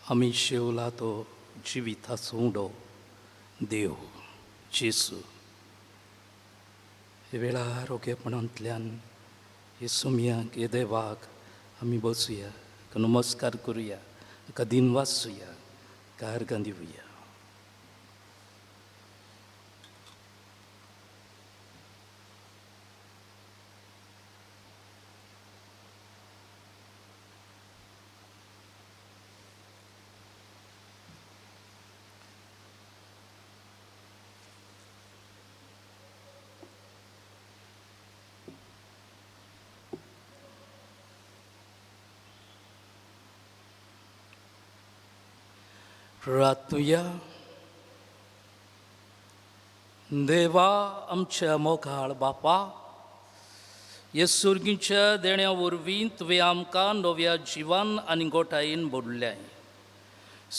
आमी शेवला तो जिविता सोंडो देव जेसू हे वेळार ओगेपणांतल्यान हे सोमयाक हे देवाक आमी बसुया नमस्कार करुया ताका दिन वाचुया कारगां दिवया. प्रार्थुया. देवा आमच्या मोगाळ बापा, हे सुर्गीच्या देण्या वरवीं तुवें आमकां नव्या जिवान आनी गोठायेन बोडल्याय.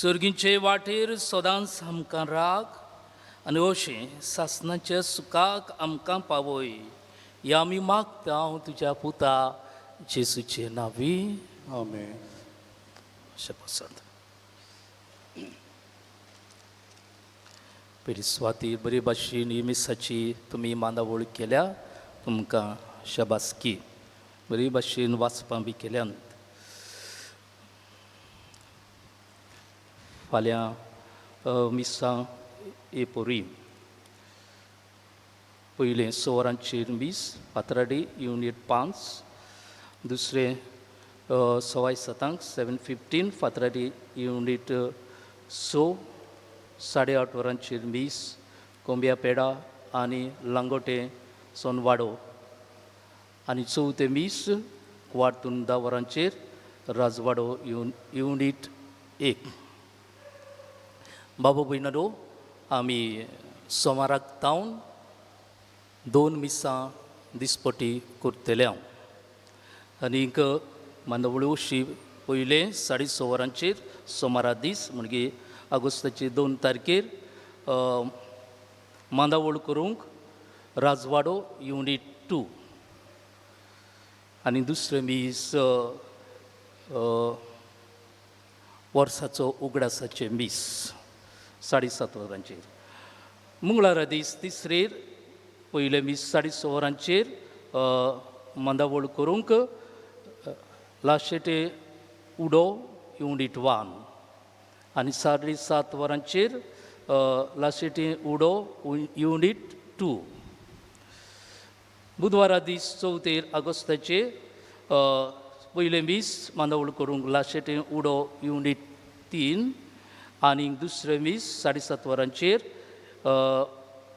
सुर्गीचे वाटेर सदांच आमकां राग आनी अशें सासणाच्या सुखाक आमकां पावय. हे आमी मागता हांव तुज्या पुता जेसूचे नांवी. आमेन. अशें पसंत. पयली स्वाती बरे भाशेन ही मिसाची तुमी मांडावळ केल्या तुमकां शबासकी. बरे भाशेन वाचपां बी केल्यात. फाल्यां मिसां एपोरी पयलें 6 वरांचेर मीस फातराडे युनिट 5, दुसरें 6:15 7:15 फातराडे युनिट 6 8:30 वरांचेर मीस कोंब्या पेडा आनी लांगोटे सोनवाडो आनी चवथे मीस वाटून 10 वरांचेर राजवाडो युनिट 1. बाबा भयणारो, आमी सोमाराक तावन 2 मिसां दिसपटी करतले हांव. आनीक मांदवळी अशी पयले 6:30 वरांचेर सोमारा दीस म्हणजे ऑगस्टाचे 2 तारखेर मांदावळ करूंक राजवाडो युनिट 2. आनी दुसरे मीस वर्साचो उगडासाचे मीस 7:30 वरांचेर. मंगळारा दीस तिसरेर पयले मीस 6:30 वरांचेर मांदावळ करूंक लाशेटे उडो युनिट 1 आनी 7:30 वरांचेर लाशेटे उडो युनिट 2. बुधवारा दीस 4 ऑगस्टाचे पयले मीस मांदावळ करूंक लाशेटे उडो युनिट 3 आनी दुसरे मीस 7:30 वरांचेर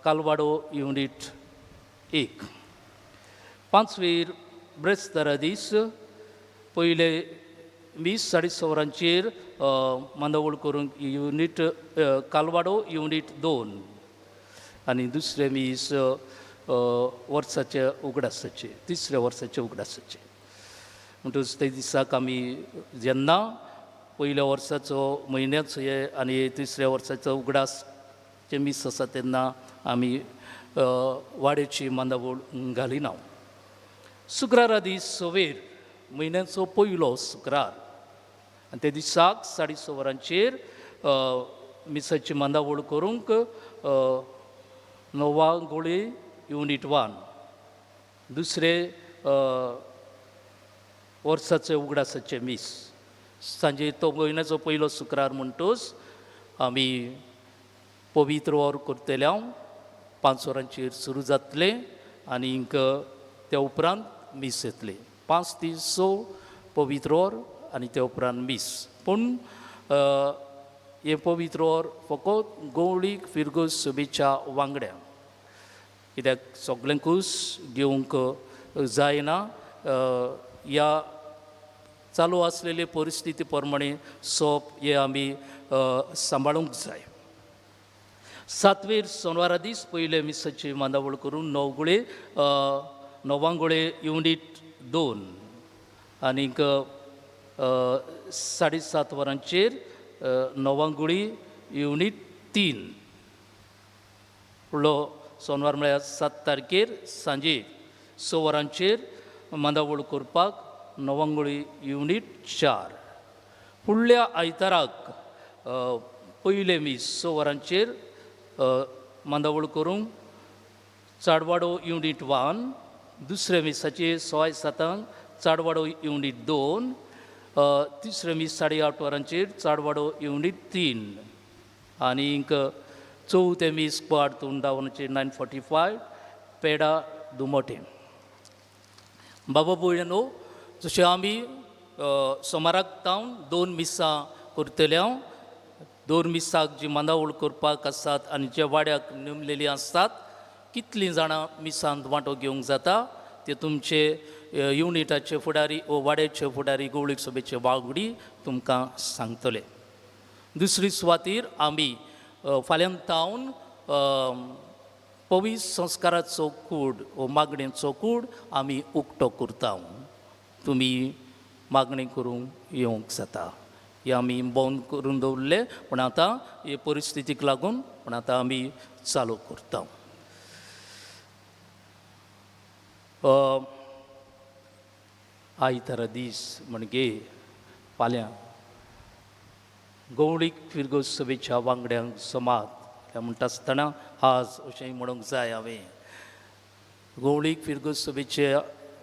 कालवाडो युनिट 1. पांचवेर ब्रेस्तारा दीस पयले मीस 6:30 वरांचेर मांदावळ करूंक युनिट कालवाडो युनिट 2 आनी दुसरे मीस वर्साचे उगडासाचे तिसऱ्या वर्साचे उगडासाचे. म्हणटच ते दिसाक आमी जेन्ना पयल्या वर्साचो म्हयन्याचो हे आनी तिसऱ्या वर्साचो उगडासचे मीस आसा तेन्ना आमी वाड्याची मांदावळ घालिना. शुक्रारा दीस सवेर म्हयन्याचो पयलो शुक्रार आनी ते दिसाक 6:30 वरांचेर मिसाची मांदावळ करूंक नोवांगोळे युनिट 1 दुसरे वर्साचे उगडासाचे मीस सांजे तो म्हयन्याचो पयलो शुक्रार म्हणटच आमी पवित्र वर करतले हांव 5 वरांचेर सुरू जातले आनीक त्या उपरांत मीस येतले. 5 दीस पवित्र वर आनी त्या उपरांत मीस. पूण हे पवित्र वर फकत गवळीक फिरगूस सभेच्या वांगड्या कित्याक सगळ्यांकूच घेवंक जायना. ह्या चालू आसलेले परिस्थिती प्रमाणे सोप हे आमी सांबाळूंक जाय. 7वेर शेनवारा दीस पयले मिसाची मांदावळ करून नोवांगोळे युनिट 2 आनीक 7:30 वरांचेर नोवांगुळी युनिट 3. फुडलो सोनवार म्हळ्यार 7 तारखेर सांजे 6 वरांचेर मांदावळ करपाक नोवांगुळी युनिट 4. फुडल्या आयताराक पयले मीस 6 वरांचेर मांदावळ करूंक चाडवाडो युनिट 1 दुसऱ्या मिसाचे 6:07 चाडवाडो युनिट 2 तिसरे मीस 8:30 वरांचेर चाडवाडो युनिट 3 आनीक चवथे मीस पाडतून 10 वरांचेर 9:45 पेडा दुमोटे. बाबा भयणो, जशें आमी सोमाराक तावन 2 मिसां करतले हांव. 2 मिसाक जी मांदावळ करपाक आसात आनी जे वाड्याक नेमलेली आसतात कितलीं जाणां मिसांत वांटो घेवंक जाता ते तुमचे युनिटाचे फुडारी वा वाड्याचे फुडारी गवळीक सभेचे वांगडी तुमकां सांगतले. दुसरी सुवातेर आमी फाल्यां तावन पवित्र संस्काराचो कूड वो मागणेचो कूड आमी उक्तो करता. तुमी मागणी करूंक येवंक जाता. हे आमी बंद करून दवरले पूण आतां हे परिस्थितीक लागून पूण आतां आमी चालू करता. आयतारा दीस म्हणजे फाल्यां गवळीक फिरगोस सभेच्या वांगड्यांक समात म्हणटा आसतना आज अशें म्हणूंक जाय हांवें. गवळीक फिरगोस सभेच्या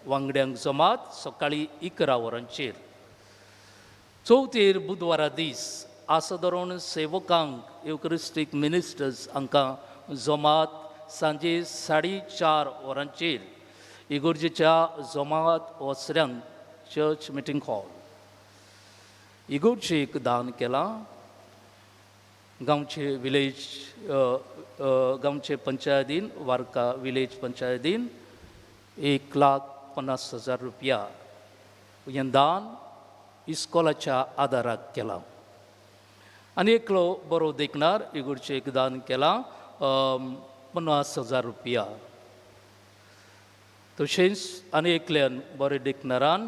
वांगड्यांक जमात सकाळीं 11 वरांचेर. चवथेर बुधवारा दीस आसादारण सेवकांक युकरिस्टीक मिनिस्टर्स हांकां जमात सांजे 4:30 वरांचेर इगोर्जेच्या जमात वसऱ्यांक चर्च मिटींग हॉल. इगोर्जेक दान केलां गांवचे विलेज गांवचे पंचायतीन वार्का विलेज पंचायतीन 1,50,000 रुपया हें दान इस्कॉलाच्या आदाराक केलां. आनी एकलो बरो देखणार इगोर्चे एक दान केलां 50,000 रुपया. तशेंच आनी एकल्यान बरें देखणारान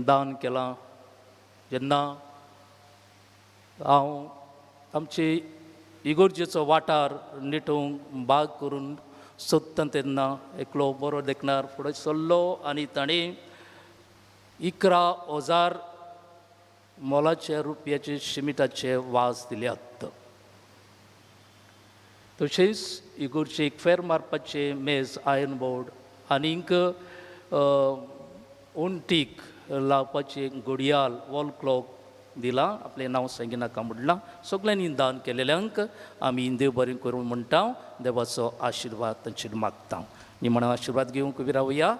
दान केलां. जेन्ना हांव आमचे इगोर्जेचो वाठार निटोवंक बाग करून सोदता तेन्ना एकलो बरो देखणार फुडें सरलो आनी ताणें 11,000 मोलाचे रुपयाचे शिमिटाचे वाज दिल्यात. तशेंच इगोर्चे एक फेर मारपाचे मेज आयर्न बोर्ड आनीक ओंटीक लावपाचे घडयाळ वॉल क्लॉक दिलां. आपलें नांव सांगिनाका म्हणलां. सगळ्यांनी दान केलेल्यांक आमी देव बरें करूं म्हणटा. देवाचो आशिर्वाद तांचेर मागता. निमणो आशिर्वाद घेवंक उबी रावया.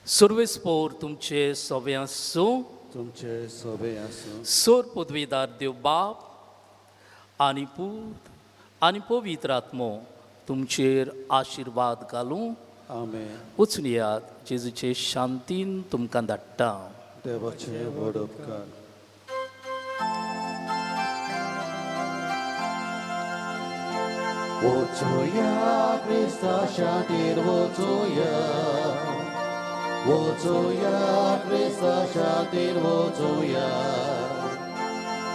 सर्वेस्पोर तुमचे सोबे आसूं. तुमचे सोबे आसूं. सोर पदवीदार देव बाप आनी पूत आनी पवित्र आत्मो तुमचेर आशिर्वाद घालूं. आमेन. वचून येयात. जेजूचे शांतीन तुमकां धाडटा. देवाचे व्हड उपकार. वचूया क्रिस्ता शांतीर वचूया. वचूया क्रिस्ता शांतीर वचूया.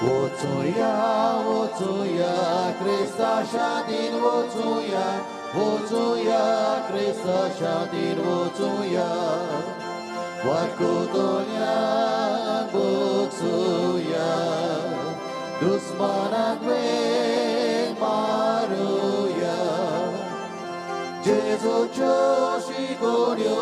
वचूया वचूया क्रिस्ता शांतीर वचूया. वचूया क्रिस्ता शांतीर वचूया. वाटकुतोल्या बोगसूया. दुस्मानाक वेग मारुया. जेजूच्यो शिकवण्यो